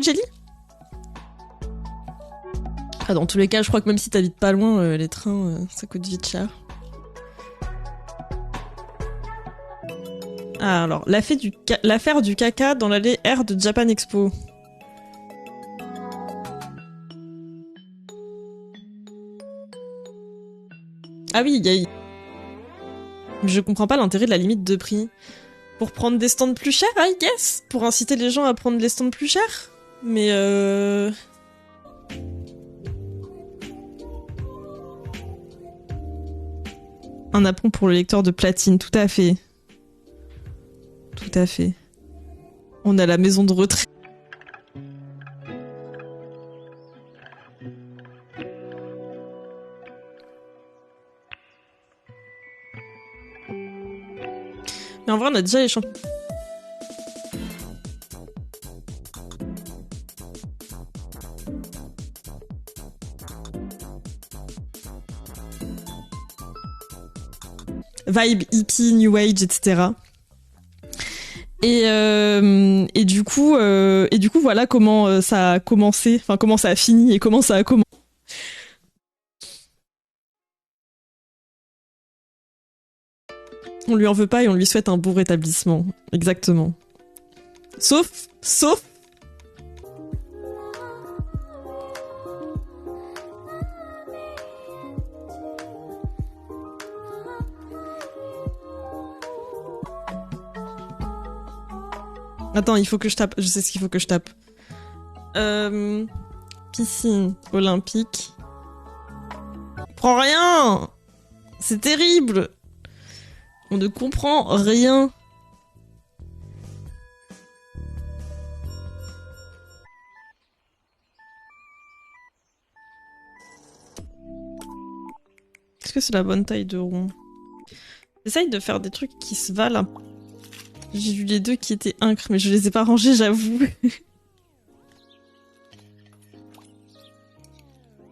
Jelly? Ah, dans tous les cas, je crois que même si t'habites pas loin, les trains, ça coûte vite cher. Ah, alors, l'affaire du caca dans l'allée R de Japan Expo. Ah oui, je comprends pas l'intérêt de la limite de prix. Pour prendre des stands plus chers, I guess. Pour inciter les gens à prendre les stands plus chers. Mais un apron pour le lecteur de platine, tout à fait. Tout à fait. On a la maison de retraite. Mais en vrai, on a déjà les champions. Vibe hippie, new age, etc. Et du coup, voilà comment ça a commencé, enfin comment ça a fini et comment ça a commencé. On lui en veut pas et on lui souhaite un bon rétablissement. Exactement. Sauf. Attends, il faut que je tape. Je sais ce qu'il faut que je tape. Piscine olympique. Prends rien. C'est terrible. On ne comprend rien. Est-ce que c'est la bonne taille de rond? J'essaye de faire des trucs qui se valent. J'ai vu les deux qui étaient incres, mais je les ai pas rangés, j'avoue.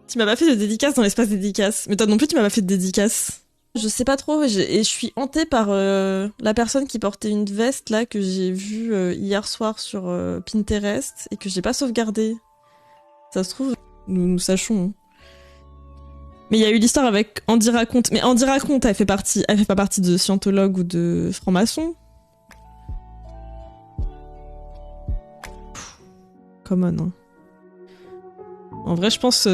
Tu m'as pas fait de dédicace dans l'espace dédicace. Mais toi non plus, tu m'as pas fait de dédicace. Je sais pas trop, et je suis hantée par la personne qui portait une veste là que j'ai vue hier soir sur Pinterest et que j'ai pas sauvegardée. Ça se trouve, nous sachons. Hein. Mais il y a eu l'histoire avec Andy Raconte. Mais Andy Raconte, elle fait pas partie de Scientologue ou de franc-maçon. Come on. Hein. En vrai, je pense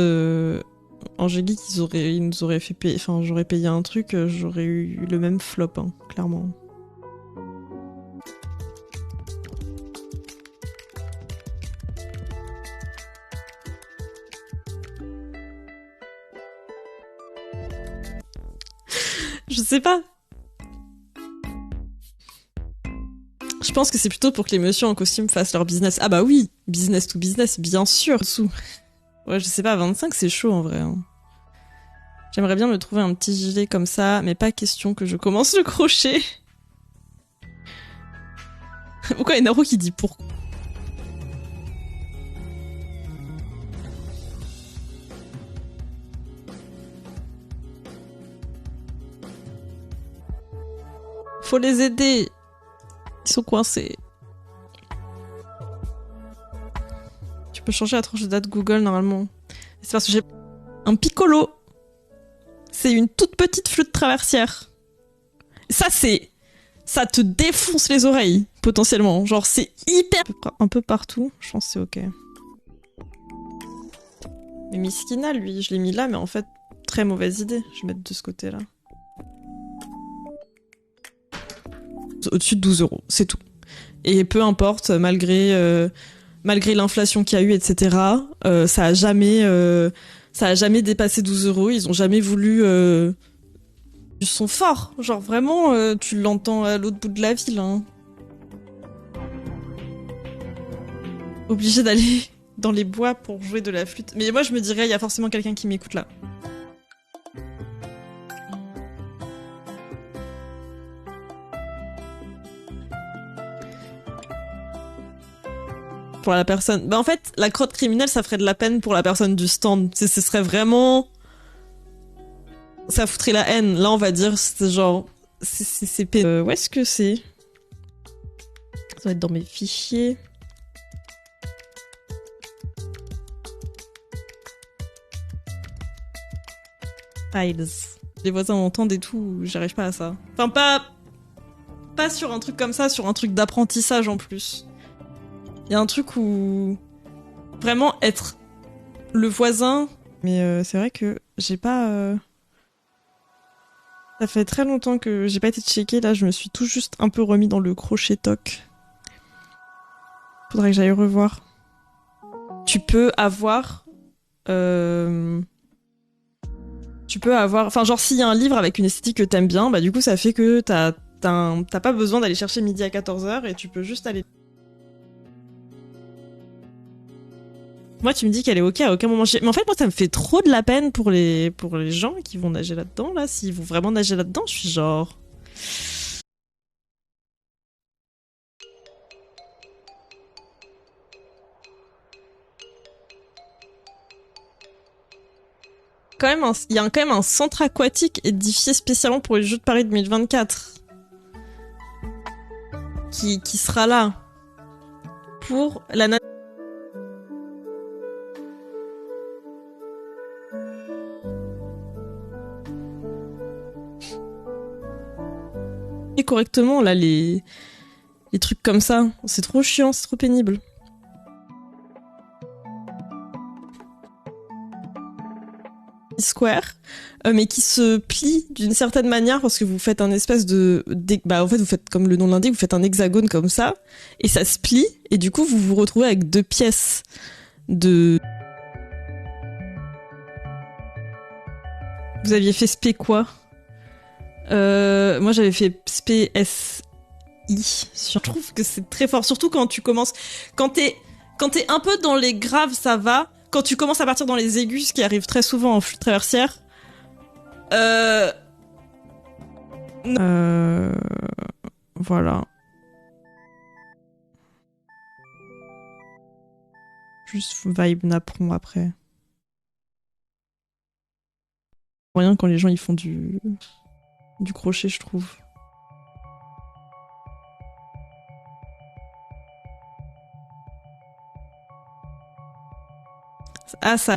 Angélique, ils nous auraient fait payer. Enfin, j'aurais payé un truc, j'aurais eu le même flop, hein, clairement. Je sais pas. Je pense que c'est plutôt pour que les messieurs en costume fassent leur business. Ah bah oui, business to business, bien sûr. Ouais, je sais pas, 25 c'est chaud en vrai. Hein. J'aimerais bien me trouver un petit gilet comme ça, mais pas question que je commence le crochet. Pourquoi il y a Naro qui dit pourquoi? Faut les aider. Ils sont coincés. Tu peux changer la tranche de date Google normalement. C'est parce que j'ai un piccolo. C'est une toute petite flûte traversière. Ça te défonce les oreilles potentiellement. Genre c'est hyper un peu partout. Je pense que c'est ok. Mais Miskina lui, je l'ai mis là, mais en fait très mauvaise idée. Je vais mettre de ce côté-là. Au-dessus de 12 €, c'est tout. Et peu importe, malgré l'inflation qu'il y a eu, etc., ça a jamais dépassé 12 €. Ils ont jamais voulu du son fort. Genre vraiment, tu l'entends à l'autre bout de la ville. Hein. Obligé d'aller dans les bois pour jouer de la flûte. Mais moi, je me dirais, il y a forcément quelqu'un qui m'écoute là. Pour la personne. Bah en fait, la crotte criminelle, ça ferait de la peine pour la personne du stand. Ce serait vraiment... Ça foutrait la haine. Là, on va dire, c'est genre... C'est où est-ce que c'est? Ça va être dans mes fichiers. Files. Les voisins m'entendent et tout, j'arrive pas à ça. Enfin, pas sur un truc comme ça, sur un truc d'apprentissage en plus. Il y a un truc où vraiment être le voisin. Mais c'est vrai que j'ai pas. Ça fait très longtemps que j'ai pas été checké. Là, je me suis tout juste un peu remis dans le crochet toc. Faudrait que j'aille revoir. Tu peux avoir. Enfin, genre, s'il y a un livre avec une esthétique que t'aimes bien, bah du coup, ça fait que t'as pas besoin d'aller chercher midi à 14h et tu peux juste aller. Moi, tu me dis qu'elle est ok à aucun moment. Mais en fait, moi, ça me fait trop de la peine pour les gens qui vont nager là-dedans, là. S'ils vont vraiment nager là-dedans, je suis genre. Il y a quand même un centre aquatique édifié spécialement pour les Jeux de Paris 2024 qui sera là pour la et correctement là les trucs comme ça. C'est trop chiant, c'est trop pénible. Square, mais qui se plie d'une certaine manière parce que vous faites un espèce bah en fait vous faites comme le nom l'indique, vous faites un hexagone comme ça et ça se plie et du coup vous vous retrouvez avec deux pièces de. Vous aviez fait SP quoi? Moi j'avais fait SP SI. Je trouve que c'est très fort, surtout quand tu commences, quand t'es un peu dans les graves ça va. Quand tu commences à partir dans les aigus, ce qui arrive très souvent en flûte traversière, voilà. Juste vibe napperon après. Rien quand les gens ils font du crochet, je trouve. Ah, ça.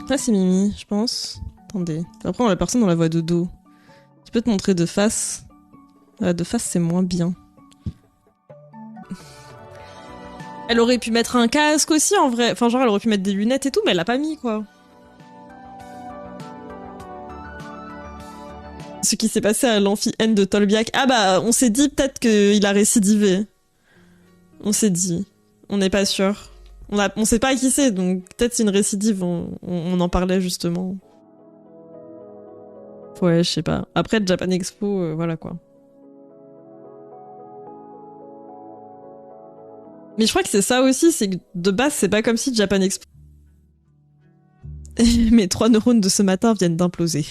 Là, c'est Mimi, je pense. Attendez. Après, on a la personne, on la voit de dos. Tu peux te montrer de face. De face, c'est moins bien. Elle aurait pu mettre un casque aussi, en vrai. Enfin, genre, elle aurait pu mettre des lunettes et tout, mais elle l'a pas mis, quoi. Ce qui s'est passé à l'amphi N de Tolbiac. Ah bah, on s'est dit peut-être qu'il a récidivé. On s'est dit. On n'est pas sûr. On sait pas qui c'est, donc peut-être c'est une récidive, on en parlait justement. Ouais, je sais pas. Après, le Japan Expo, voilà quoi. Mais je crois que c'est ça aussi, c'est que de base, c'est pas comme si Japan Expo. Mes 3 neurones de ce matin viennent d'imploser.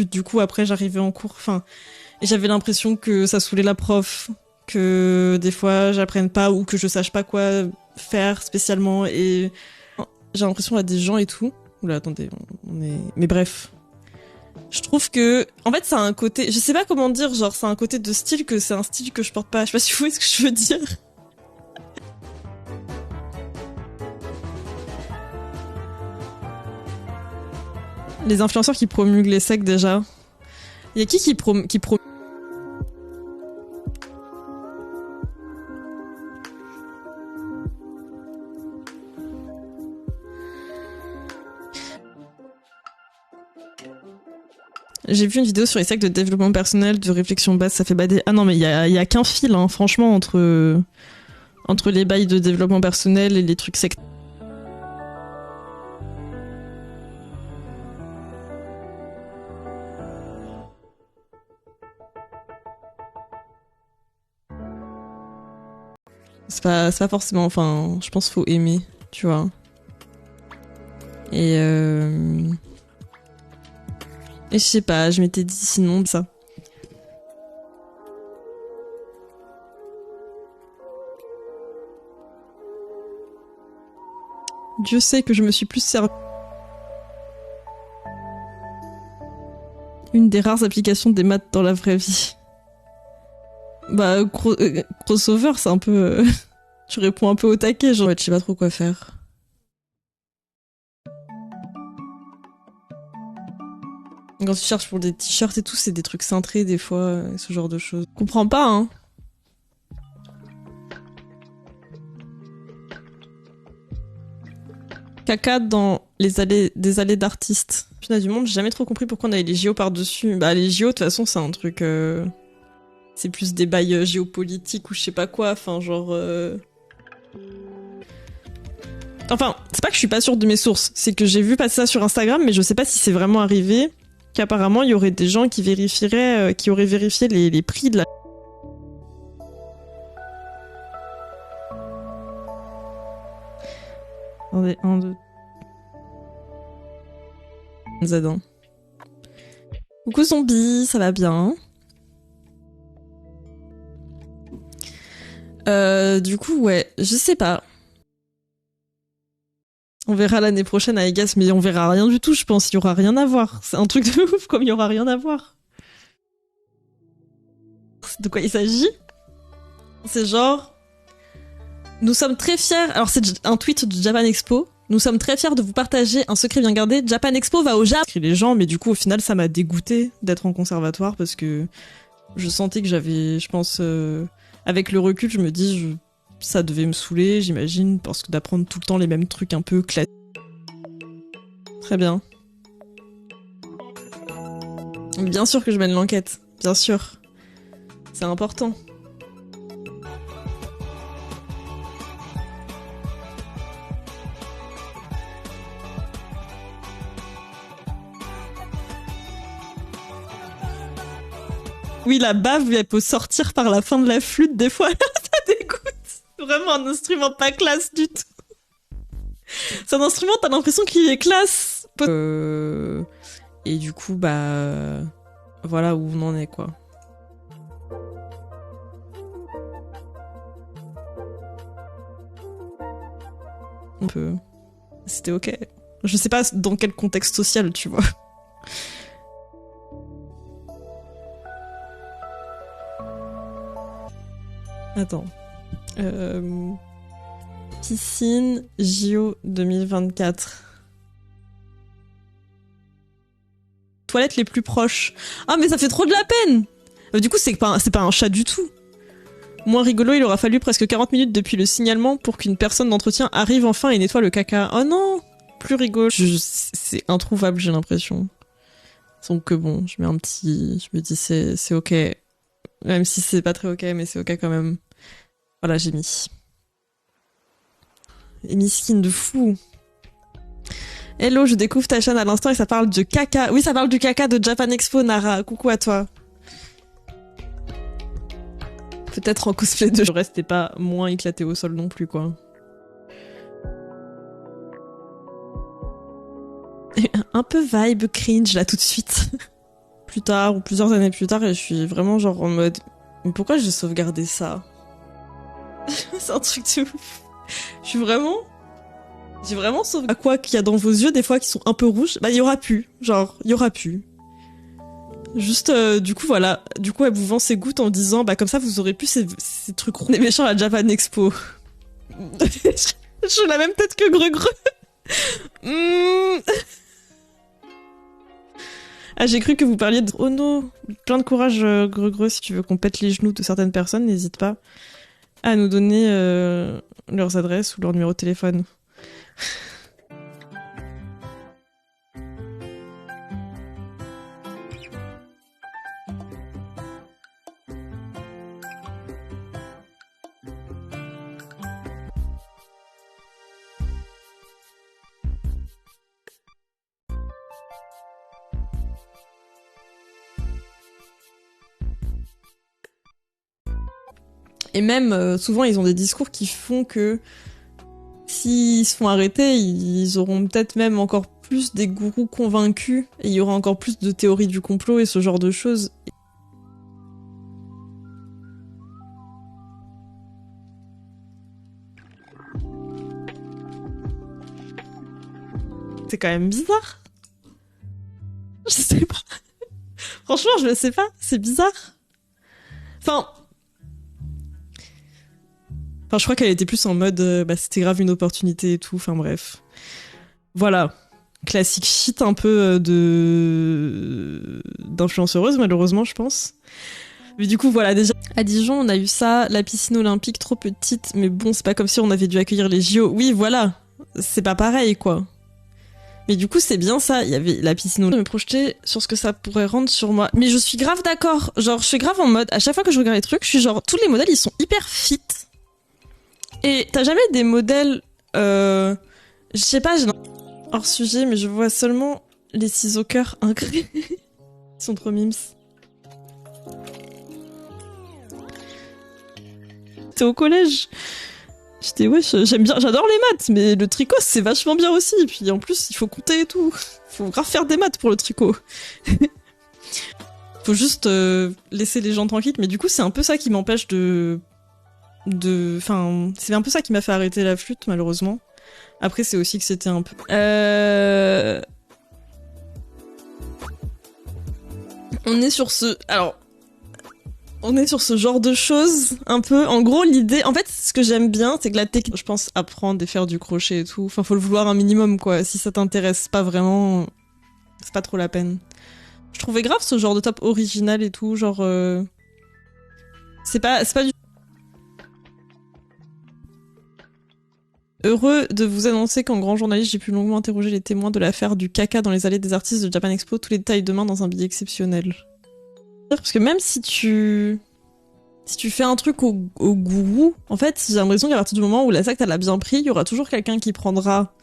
Du coup, après, j'arrivais en cours, enfin, et j'avais l'impression que ça saoulait la prof, que des fois, j'apprenne pas ou que je sache pas quoi faire spécialement, et j'ai l'impression à des gens et tout. Oula, attendez, on est. Mais bref. Je trouve que, en fait, ça a un côté, je sais pas comment dire, genre, c'est un côté de style que c'est un style que je porte pas. Je sais pas si vous voyez ce que je veux dire. Les influenceurs qui promulguent les secs déjà. Il y a qui promulgue. J'ai vu une vidéo sur les sacs de développement personnel, de réflexion basse, ça fait bader. Ah non, mais il y a qu'un fil, hein, franchement, entre les bails de développement personnel et les trucs sectaires. C'est pas forcément, enfin, je pense qu'il faut aimer, tu vois. Et je sais pas, je m'étais dit sinon ça. Dieu sait que je me suis plus servi. Une des rares applications des maths dans la vraie vie. Bah, crossover, c'est un peu... tu réponds un peu au taquet, genre, ouais, je sais pas trop quoi faire. Quand tu cherches pour des t-shirts et tout, c'est des trucs cintrés des fois, ce genre de choses. Je comprends pas, hein. Caca dans les allées des allées d'artistes. Putain du monde, j'ai jamais trop compris pourquoi on avait les JO par-dessus. Bah les JO, de toute façon, c'est un truc... C'est plus des bails géopolitiques ou je sais pas quoi, enfin genre... Enfin, c'est pas que je suis pas sûre de mes sources, c'est que j'ai vu passer ça sur Instagram, mais je sais pas si c'est vraiment arrivé, qu'apparemment il y aurait des gens qui vérifieraient, qui auraient vérifié les prix de la... Attendez, 1, 2... Z1. Coucou zombie, ça va bien? Du coup, ouais, je sais pas. On verra l'année prochaine à Vegas, mais on verra rien du tout, je pense. Il y aura rien à voir. C'est un truc de ouf, comme il y aura rien à voir. De quoi il s'agit? C'est genre... Nous sommes très fiers... Alors c'est un tweet de Japan Expo. Nous sommes très fiers de vous partager un secret bien gardé. Japan Expo va au Japon. J'ai écrit les gens, mais du coup, au final, ça m'a dégoûté d'être en conservatoire parce que je sentais que j'avais, je pense... Avec le recul, je me dis... Ça devait me saouler, j'imagine, parce que d'apprendre tout le temps les mêmes trucs un peu classiques. Très bien. Bien sûr que je mène l'enquête, bien sûr. C'est important. Oui, la bave, elle peut sortir par la fin de la flûte des fois. Ça dégoûte. Vraiment un instrument pas classe du tout. C'est un instrument, t'as l'impression qu'il est classe. Et du coup, bah... Voilà où on en est, quoi. On peut... C'était ok. Je sais pas dans quel contexte social, tu vois. Attends. Piscine JO 2024. Toilettes les plus proches. Ah mais ça fait trop de la peine. Du coup c'est pas un chat du tout. Moins rigolo, il aura fallu presque 40 minutes depuis le signalement pour qu'une personne d'entretien arrive enfin et nettoie le caca. Oh non. Plus rigolo. C'est introuvable, j'ai l'impression. Donc bon, je mets un petit... Je me dis c'est ok. Même si c'est pas très ok, mais c'est ok quand même. Voilà, j'ai mis. Et miskin de fou. Hello, je découvre ta chaîne à l'instant et ça parle de caca. Oui, ça parle du caca de Japan Expo, Nara. Coucou à toi. Peut-être en cosplay de... Je restais pas moins éclaté au sol non plus, quoi. Un peu vibe cringe, là, tout de suite. Plus tard, ou plusieurs années plus tard, et je suis vraiment genre en mode... Mais pourquoi j'ai sauvegardé ça? C'est un truc de ouf. Je suis vraiment... J'ai vraiment sauvegardé... À quoi qu'il y a dans vos yeux, des fois, qui sont un peu rouges. Bah, il y aura plus. Genre, il y aura plus. Juste, du coup, voilà. Du coup, elle vous vend ses gouttes en disant, bah, comme ça, vous aurez plus ces trucs rouges. Les méchants à Japan Expo. J'ai la même tête que Greux-Greux. Ah, j'ai cru que vous parliez de... Oh non. Plein de courage, Greux-Greux, si tu veux qu'on pète les genoux de certaines personnes, n'hésite pas à nous donner leurs adresses ou leur numéro de téléphone. Et même, souvent, ils ont des discours qui font que s'ils se font arrêter, ils auront peut-être même encore plus des gourous convaincus, et il y aura encore plus de théories du complot et ce genre de choses. C'est quand même bizarre. Je sais pas. Franchement, je le sais pas. C'est bizarre. Enfin, Enfin, je crois qu'elle était plus en mode, bah, c'était grave une opportunité et tout. Enfin, bref. Voilà. Classique shit un peu d'influenceuse, malheureusement, je pense. Mais du coup, voilà, déjà, à Dijon, on a eu ça, la piscine olympique trop petite, mais bon, c'est pas comme si on avait dû accueillir les JO. Oui, voilà. C'est pas pareil, quoi. Mais du coup, c'est bien ça. Il y avait la piscine olympique. Je me projetais sur ce que ça pourrait rendre sur moi. Mais je suis grave d'accord. Genre, je suis grave en mode, à chaque fois que je regarde les trucs, je suis genre, tous les modèles, ils sont hyper fit. Et t'as jamais des modèles, je sais pas, j'ai hors sujet, mais je vois seulement les ciseaux cœur incrés. Ils sont trop mimes. T'es au collège. J'étais wesh, j'aime bien, j'adore les maths, mais le tricot c'est vachement bien aussi. Et puis en plus, il faut compter et tout. Faut grave faire des maths pour le tricot. Faut juste laisser les gens tranquilles. Mais du coup, c'est un peu ça qui m'empêche Enfin, c'est un peu ça qui m'a fait arrêter la flûte, malheureusement. Après, c'est aussi que c'était un peu... On est sur ce... Alors... On est sur ce genre de choses, un peu. En gros, l'idée... En fait, ce que j'aime bien, c'est que la technique... Je pense apprendre et faire du crochet et tout. Enfin, faut le vouloir un minimum, quoi. Si ça t'intéresse pas vraiment, c'est pas trop la peine. Je trouvais grave ce genre de top original et tout, genre... C'est pas du... Heureux de vous annoncer qu'en grand journaliste, j'ai pu longuement interroger les témoins de l'affaire du caca dans les allées des artistes de Japan Expo, tous les détails demain dans un billet exceptionnel. Parce que même si tu fais un truc au gourou, en fait, j'ai l'impression qu'à partir du moment où la secte elle a bien pris, il y aura toujours quelqu'un qui prendra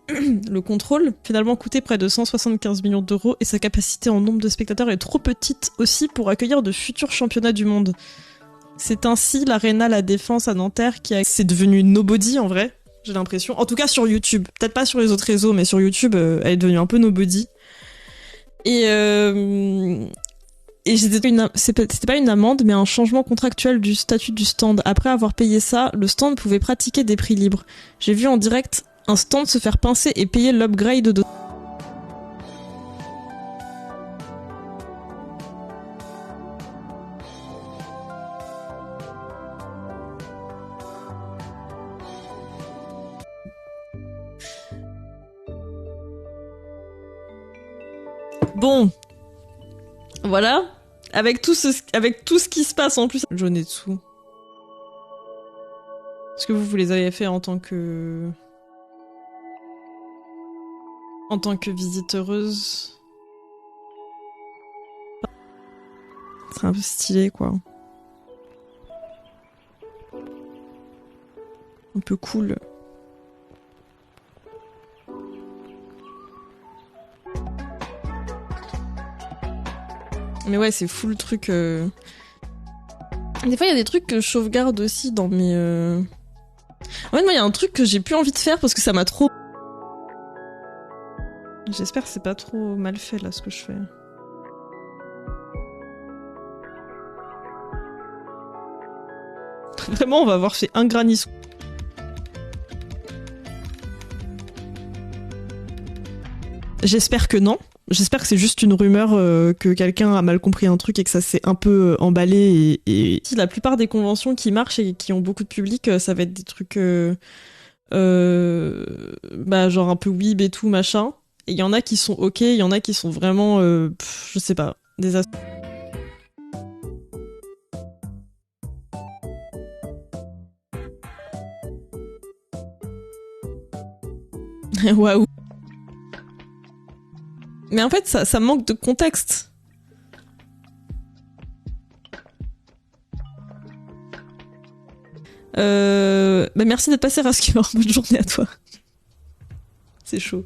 le contrôle. Finalement coûté près de 175 millions d'euros et sa capacité en nombre de spectateurs est trop petite aussi pour accueillir de futurs championnats du monde. C'est ainsi l'Arena La Défense à Nanterre c'est devenu nobody en vrai. J'ai l'impression. En tout cas sur YouTube. Peut-être pas sur les autres réseaux, mais sur YouTube, elle est devenue un peu nobody. Et c'était pas une amende, mais un changement contractuel du statut du stand. Après avoir payé ça, le stand pouvait pratiquer des prix libres. J'ai vu en direct un stand se faire pincer et payer l'upgrade de... Bon, voilà. Avec tout ce qui se passe en plus. Jonetsu. Est-ce que vous les avez fait en tant que visiteuse? C'est un peu stylé, quoi. Un peu cool. Mais ouais, c'est fou le truc. Des fois, il y a des trucs que je sauvegarde aussi dans mes... En fait, moi, il y a un truc que j'ai plus envie de faire parce que ça m'a trop... J'espère que c'est pas trop mal fait, là, ce que je fais. Vraiment, on va avoir fait un granit. J'espère que non. J'espère que c'est juste une rumeur, que quelqu'un a mal compris un truc et que ça s'est un peu emballé. Et la plupart des conventions qui marchent et qui ont beaucoup de public, ça va être des trucs bah, genre un peu weeb et tout, machin. Et il y en a qui sont ok, il y en a qui sont vraiment, je sais pas, des Waouh. Mais en fait, ça manque de contexte. Bah merci d'être passé, Raskier. Bonne journée à toi. C'est chaud.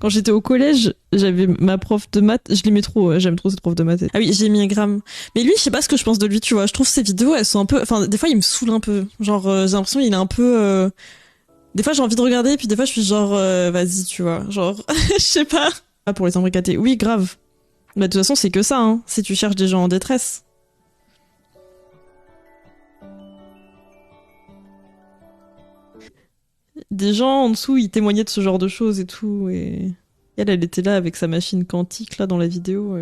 Quand j'étais au collège, j'avais ma prof de maths. Je l'aimais trop, j'aime trop cette prof de maths. Ah oui, j'ai mis un gramme. Mais lui, je sais pas ce que je pense de lui, tu vois. Je trouve ses vidéos, elles sont un peu... Enfin, des fois, il me saoule un peu. Genre, j'ai l'impression qu'il est un peu... Des fois, j'ai envie de regarder, puis des fois, je suis genre... vas-y, tu vois. Genre, je sais pas. Ah, pour les imbricater. Oui, grave. Bah, de toute façon, c'est que ça, hein. Si tu cherches des gens en détresse. Des gens en dessous, ils témoignaient de ce genre de choses et tout, et elle était là avec sa machine quantique, là, dans la vidéo.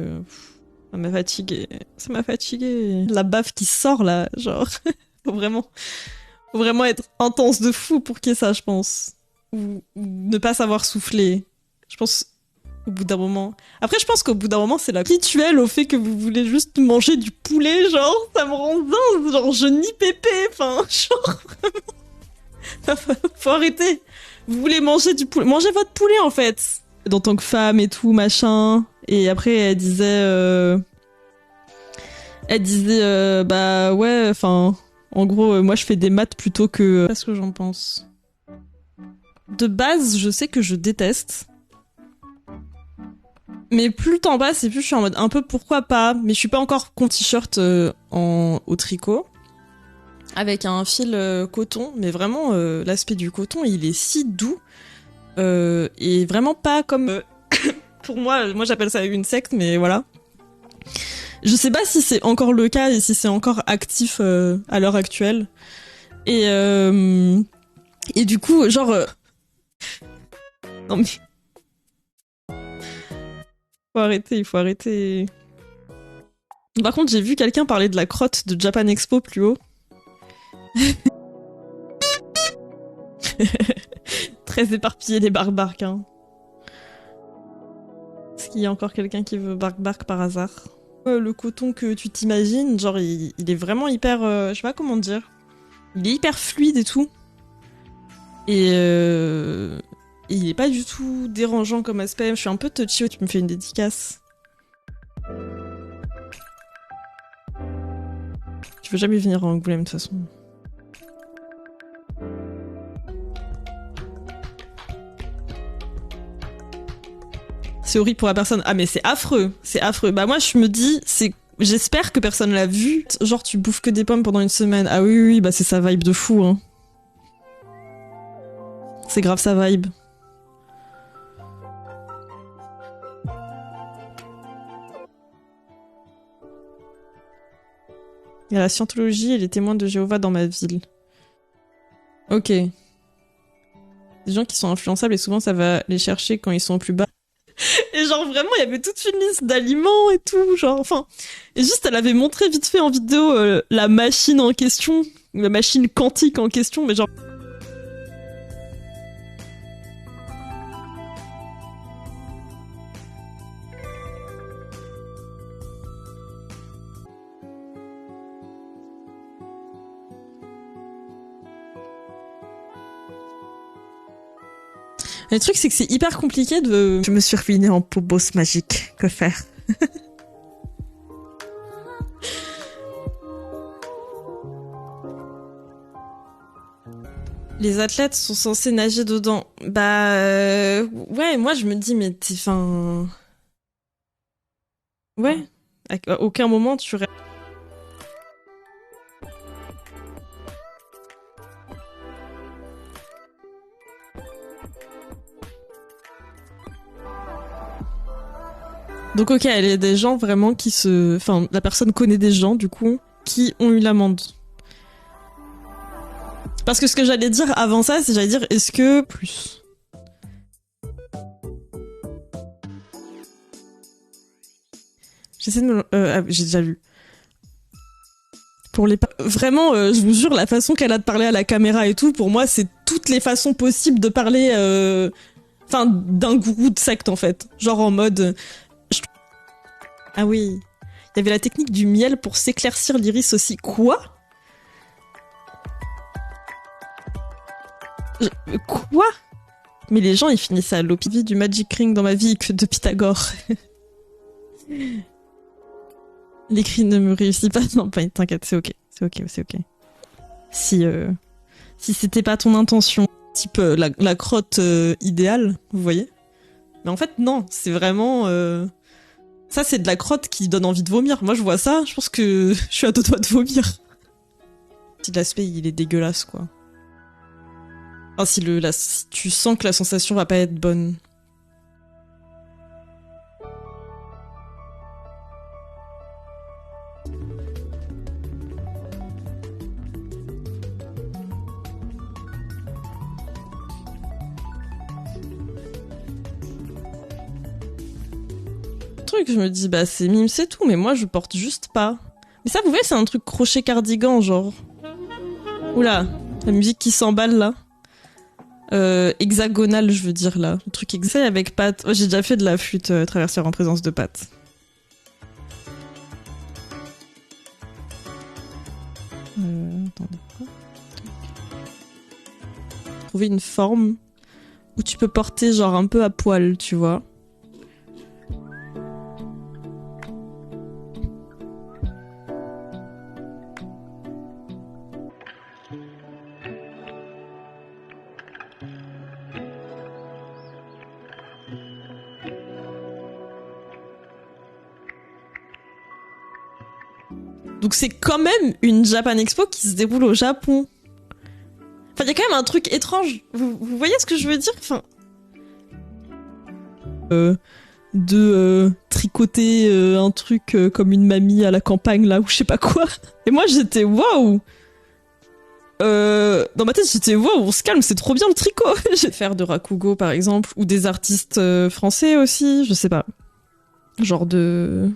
Ça m'a fatiguée. Ça m'a fatiguée. La baffe qui sort, là, genre, faut vraiment Faut vraiment être intense de fou pour qu'il y ait ça, je pense. Ou ne pas savoir souffler. Je pense au bout d'un moment. Après, je pense qu'au bout d'un moment, c'est la rituel au fait que vous voulez juste manger du poulet, genre, ça me rend dingue, genre, je nie pépé, enfin, genre, faut arrêter. Vous voulez manger du poulet, mangez votre poulet, en fait. En tant que femme et tout, machin. Et après, elle disait, bah ouais, enfin, en gros, moi je fais des maths plutôt que... Qu'est-ce que j'en pense? De base, je sais que je déteste. Mais plus le temps passe et plus je suis en mode un peu pourquoi pas. Mais je suis pas encore con t-shirt au tricot. Avec un fil coton. Mais vraiment, l'aspect du coton, il est si doux. Et vraiment pas comme... pour moi j'appelle ça une secte, mais voilà. Je sais pas si c'est encore le cas et si c'est encore actif à l'heure actuelle. Et du coup, genre... Non mais... il faut arrêter. Par contre, j'ai vu quelqu'un parler de la crotte de Japan Expo plus haut. Très éparpillé les barbarques, hein. Est-ce qu'il y a encore quelqu'un qui veut bark par hasard? Le coton que tu t'imagines, genre, il est vraiment hyper... je sais pas comment dire. Il est hyper fluide et tout. Et il est pas du tout dérangeant comme aspect. Je suis un peu touchy, tu me fais une dédicace. Tu veux jamais venir à Angoulême, de toute façon. C'est horrible pour la personne. Ah mais c'est affreux, c'est affreux. Bah moi je me dis, j'espère que personne l'a vu. Genre tu bouffes que des pommes pendant une semaine. Ah oui, bah c'est sa vibe de fou, hein. C'est grave sa vibe. Il y a la scientologie et les témoins de Jéhovah dans ma ville. Ok. Des gens qui sont influençables et souvent ça va les chercher quand ils sont au plus bas. Et genre vraiment, il y avait toute une liste d'aliments et tout, genre, enfin... Et juste, elle avait montré vite fait en vidéo la machine en question, la machine quantique en question, mais genre... Le truc, c'est que c'est hyper compliqué de... Je me suis ruinée en peau bosse magique. Que faire? Les athlètes sont censés nager dedans. Bah... ouais, moi je me dis, mais t'es... Enfin... Ouais. À aucun moment tu... Donc ok, il y a des gens vraiment qui se... Enfin, la personne connaît des gens, du coup, qui ont eu l'amende. Parce que ce que j'allais dire avant ça, c'est j'allais dire, est-ce que... Plus. J'essaie de me... j'ai déjà lu. Pour les... Vraiment, je vous jure, la façon qu'elle a de parler à la caméra et tout, pour moi, c'est toutes les façons possibles de parler... Enfin, d'un gourou de secte, en fait. Genre en mode... Ah oui. Il y avait la technique du miel pour s'éclaircir l'iris aussi. Quoi? Quoi? Mais les gens, ils finissent à l'hôpital du Magic Ring dans ma vie que de Pythagore. L'écrit ne me réussit pas. Non, pas, t'inquiète, c'est ok. C'est ok, c'est ok. Si c'était pas ton intention, type la crotte idéale, vous voyez? Mais en fait, non, c'est vraiment... Ça, c'est de la crotte qui donne envie de vomir. Moi, je vois ça, je pense que je suis à deux doigts de vomir. Si l'aspect, il est dégueulasse, quoi. Enfin, si tu sens que la sensation va pas être bonne. Truc, je me dis, bah c'est mime, c'est tout, mais moi je porte juste pas. Mais ça, vous voyez, c'est un truc crochet cardigan, genre. Oula, La musique qui s'emballe là. Hexagonale, je veux dire là. Le truc exact avec Pat. Oh, j'ai déjà fait de la flûte traversière en présence de Pat. Attendez. Trouver une forme où tu peux porter genre un peu à poil, tu vois. Donc c'est quand même une Japan Expo qui se déroule au Japon. Enfin, il y a quand même un truc étrange. Vous voyez ce que je veux dire? Enfin... tricoter un truc comme une mamie à la campagne, là, ou je sais pas quoi. Et moi, j'étais waouh! Dans ma tête, j'étais waouh, on se calme, c'est trop bien le tricot! J'ai faire de Rakugo, par exemple, ou des artistes français aussi, je sais pas. Genre de...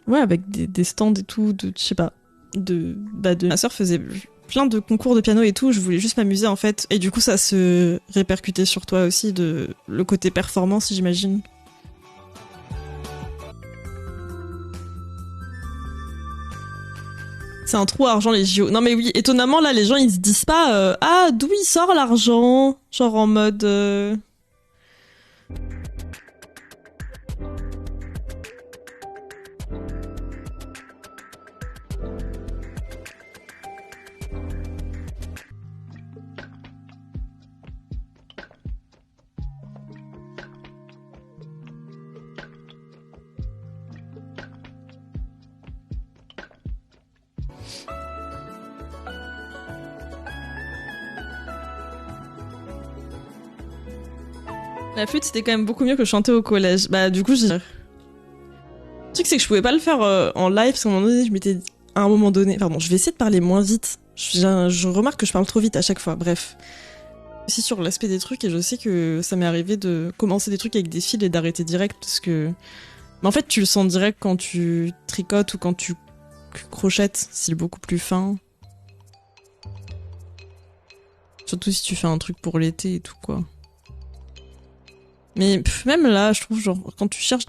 Ouais, avec des stands et tout, de... Je sais pas. Ma sœur faisait plein de concours de piano et tout, je voulais juste m'amuser en fait. Et du coup, ça se répercutait sur toi aussi, de le côté performance, j'imagine. C'est un trou à argent les JO. Non mais oui, étonnamment là, les gens ils se disent pas ah d'où il sort l'argent, genre en mode. La flûte c'était quand même beaucoup mieux que chanter au collège. Bah du coup j'ai... Le truc c'est que je pouvais pas le faire en live parce qu'à un moment donné je m'étais dit... À un moment donné... Pardon, je vais essayer de parler moins vite. Je remarque que je parle trop vite à chaque fois, bref. Aussi sur l'aspect des trucs et je sais que ça m'est arrivé de commencer des trucs avec des fils et d'arrêter direct parce que... Mais en fait tu le sens direct quand tu tricotes ou quand tu crochettes, c'est beaucoup plus fin. Surtout si tu fais un truc pour l'été et tout quoi. Mais même là, je trouve, genre, quand tu cherches...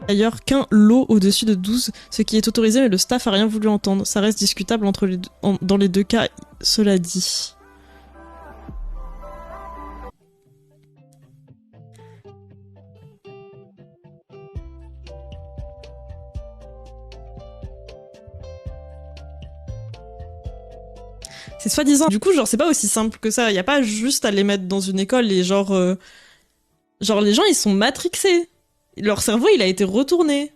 D'ailleurs, qu'un lot au-dessus de 12, ce qui est autorisé, mais le staff a rien voulu entendre. Ça reste discutable entre les dans les deux cas, cela dit. C'est soi-disant. Du coup, genre, c'est pas aussi simple que ça. Y a pas juste à les mettre dans une école et genre... Genre, les gens, ils sont matrixés. Leur cerveau, il a été retourné.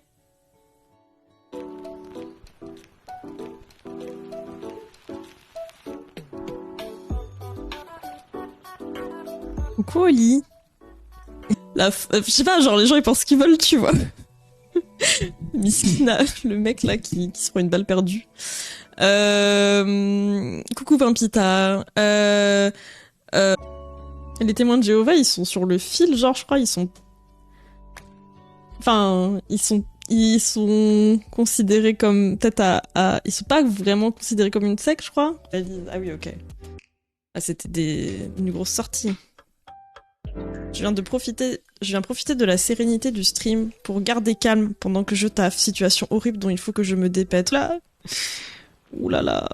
Coucou, Oli. Je sais pas, genre, les gens, ils pensent qu'ils veulent, tu vois. Miskina, le mec, là, qui se prend une balle perdue. Coucou Pimpita. Les témoins de Jéhovah, ils sont sur le fil, genre, je crois, ils sont... Enfin, ils sont considérés comme... Peut-être Ils sont pas vraiment considérés comme une secte, je crois. Ah oui, ok. Ah, c'était une grosse sortie. Je viens profiter de la sérénité du stream pour garder calme pendant que je taffe. Situation horrible dont il faut que je me dépète. Là... Ouh là là.